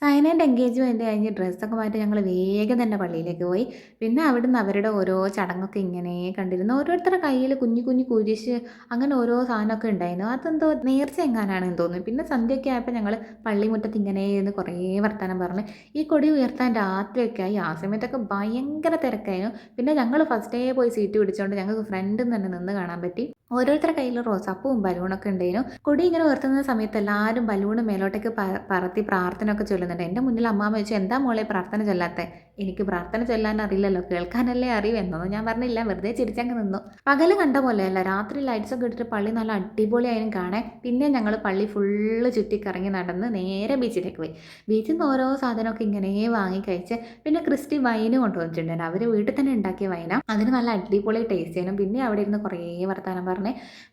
സൈനൻ്റെ engagement കഴിഞ്ഞ് ഡ്രസ്സൊക്കെ മാറ്റി ഞങ്ങൾ വേഗം തന്നെ പള്ളിയിലേക്ക് പോയി. പിന്നെ അവിടുന്ന് അവരുടെ ഓരോ ചടങ്ങൊക്കെ ഇങ്ങനെ കണ്ടിരുന്നു. ഓരോരുത്തരുടെ കയ്യിൽ കുഞ്ഞു കുഞ്ഞു കുരിശ് അങ്ങനെ ഓരോ സാധനമൊക്കെ ഉണ്ടായിരുന്നു. അതെന്തോ നേർച്ച എങ്ങാനാണെന്ന് തോന്നുന്നു. പിന്നെ സന്ധ്യയൊക്കെ ആയപ്പോൾ ഞങ്ങൾ പള്ളിമുറ്റത്ത് ഇങ്ങനെ ഇരുന്ന് കുറേ വർത്താനം പറഞ്ഞ് ഈ കൊടി ഉയർത്താൻ രാത്രിയൊക്കെ ആയി. ആ സമയത്തൊക്കെ ഭയങ്കര തിരക്കായിരുന്നു. പിന്നെ ഞങ്ങൾ ഫസ്റ്റേ പോയി സീറ്റ് പിടിച്ചുകൊണ്ട് ഞങ്ങൾക്ക് ഫ്രണ്ടിൽ നിന്ന് തന്നെ നിന്ന് കാണാൻ പറ്റി. ഓരോരുത്തരുടെ കയ്യിൽ റോസാപ്പൂവും ബലൂണൊക്കെ ഉണ്ടായിരുന്നു. കൊടി ഇങ്ങനെ ഉയർത്തുന്ന സമയത്ത് എല്ലാവരും ബലൂണ് മേലോട്ടേക്ക് പറത്തി പ്രാർത്ഥനയൊക്കെ ചൊല്ലുന്നുണ്ട്. എൻ്റെ മുന്നിൽ അമ്മാമ്മ ചോദിച്ചു, എന്താ മോളെ പ്രാർത്ഥന ചൊല്ലാത്തെ? എനിക്ക് പ്രാർത്ഥന ചൊല്ലാൻ അറിയില്ലല്ലോ, കേൾക്കാനല്ലേ അറിയൂ എന്നൊന്നും ഞാൻ പറഞ്ഞില്ല, വെറുതെ ചിരിച്ചങ്ങ് നിന്നു. പകല് കണ്ട പോലെയല്ല, രാത്രി ലൈറ്റ്സൊക്കെ ഇട്ടിട്ട് പള്ളി നല്ല അടിപൊളിയായും കാണാൻ. പിന്നെ ഞങ്ങൾ പള്ളി ഫുള്ള് ചുറ്റിക്കറങ്ങി നടന്ന് നേരെ ബീച്ചിലേക്ക് പോയി. ബീച്ചിൽ നിന്ന് ഓരോ സാധനമൊക്കെ ഇങ്ങനെ വാങ്ങി കഴിച്ച് പിന്നെ ക്രിസ്റ്റി വൈന് കൊണ്ടുവന്നിട്ടുണ്ടായിരുന്നു. അവർ വീട്ടിൽ തന്നെ ഉണ്ടാക്കിയ വൈന, അതിന് നല്ല അടിപൊളി ടേസ്റ്റ് ചെയ്യണം. പിന്നെ അവിടെ ഇരുന്ന് കുറേ വർത്താനം പറഞ്ഞ്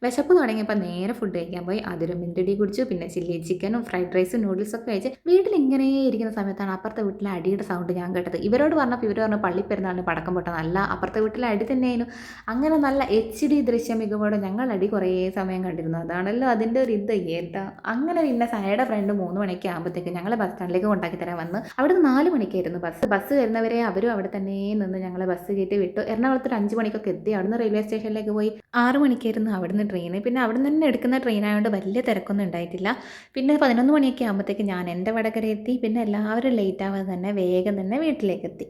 വിശപ്പ് തുടങ്ങിയപ്പോൾ നേരെ ഫുഡ് കഴിക്കാൻ പോയി. അതൊരു മിൻറ്റടി കുടിച്ചു. പിന്നെ ചില്ലി ചിക്കനും ഫ്രൈഡ് റൈസും നൂഡിൽസൊക്കെ കഴിച്ച് വീട്ടിൽ ഇങ്ങനെ ഇരിക്കുന്ന സമയത്താണ് അപ്പുറത്തെ വീട്ടിലെ അടിയുടെ സൗണ്ട് ഞാൻ കേട്ടത്. ഇവരോട് പറഞ്ഞപ്പോൾ ഇവർ പറഞ്ഞു പള്ളി പെരുന്നാളിന് പടക്കം പൊട്ടാൻ. നല്ല അപ്പുറത്തെ വീട്ടിലെ അടി തന്നെയായിരുന്നു. അങ്ങനെ നല്ല HD ദൃശ്യ മികവോടെ ഞങ്ങൾ അടി കുറേ സമയം കണ്ടിരുന്നു. അതാണല്ലോ അതിൻ്റെ ഒരു ഇത് ഏട്ടാ. അങ്ങനെ പിന്നെ സയയുടെ ഫ്രണ്ട് 3 മണിക്ക് ആകുമ്പോഴത്തേക്ക് ഞങ്ങളെ ബസ് സ്റ്റാൻഡിലേക്ക് കൊണ്ടാക്കി തരാൻ വന്ന്. അവിടുന്ന് 4 മണിക്കായിരുന്നു ബസ് വരുന്നവരെ അവരും അവിടെ തന്നെ നിന്ന് ഞങ്ങളെ ബസ് കയറ്റി വിട്ടു. എറണാകുളത്ത് ഒരു 5 മണിക്കൊക്കെ എത്തി. അവിടുന്ന് റെയിൽവേ സ്റ്റേഷനിലേക്ക് പോയി. 6 മണിക്കായിരുന്നു അവിടുന്ന് ട്രെയിൻ. പിന്നെ അവിടെ നിന്ന് തന്നെ എടുക്കുന്ന ട്രെയിനായതുകൊണ്ട് വലിയ തിരക്കൊന്നും ഉണ്ടായിട്ടില്ല. പിന്നെ 11 മണിയൊക്കെ ആകുമ്പോഴത്തേക്ക് ഞാൻ എൻ്റെ വടകര എത്തി. പിന്നെ എല്ലാവരും ലേറ്റ് ആവാതെ തന്നെ വേഗം തന്നെ വീട്ടിലേക്ക് എത്തി.